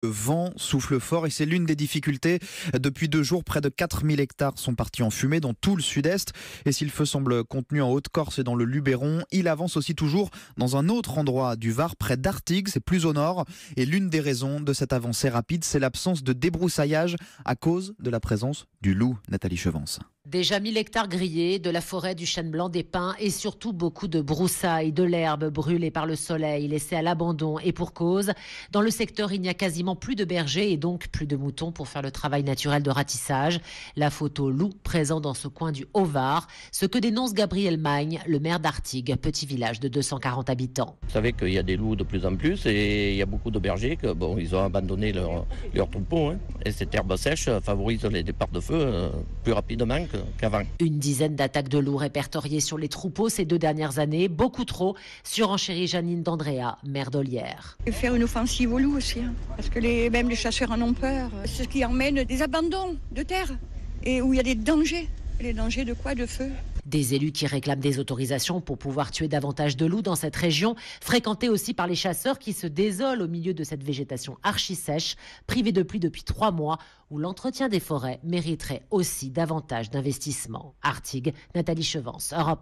Le vent souffle fort et c'est l'une des difficultés. Depuis 2 jours, près de 4000 hectares sont partis en fumée dans tout le sud-est. Et si le feu semble contenu en Haute-Corse et dans le Luberon, il avance aussi toujours dans un autre endroit du Var, près d'Artigues, c'est plus au nord. Et l'une des raisons de cette avancée rapide, c'est l'absence de débroussaillage à cause de la présence du loup. Nathalie Chevance. Déjà 1000 hectares grillés, de la forêt, du chêne blanc, des pins et surtout beaucoup de broussailles, de l'herbe brûlée par le soleil, laissée à l'abandon et pour cause. Dans le secteur, il n'y a quasiment plus de bergers et donc plus de moutons pour faire le travail naturel de ratissage. La photo loup présent dans ce coin du Haut-Var, ce que dénonce Gabriel Magne, le maire d'Artigues, petit village de 240 habitants. Vous savez qu'il y a des loups de plus en plus et il y a beaucoup de bergers que ils ont abandonné leur troupeau. Et cette herbe sèche favorise les départs de feu plus rapidement qu'avant. Une dizaine d'attaques de loups répertoriées sur les troupeaux ces 2 dernières années, beaucoup trop, surenchérit Janine D'Andrea, maire d'Ollières. Et faire une offensive aux loups aussi, parce que même les chasseurs en ont peur. C'est ce qui emmène des abandons de terre et où il y a des dangers. Les dangers de quoi? De feu. Des élus qui réclament des autorisations pour pouvoir tuer davantage de loups dans cette région, fréquentée aussi par les chasseurs qui se désolent au milieu de cette végétation archi-sèche, privée de pluie depuis 3 mois, où l'entretien des forêts mériterait aussi davantage d'investissements. Artigues, Nathalie Chevance, Europe.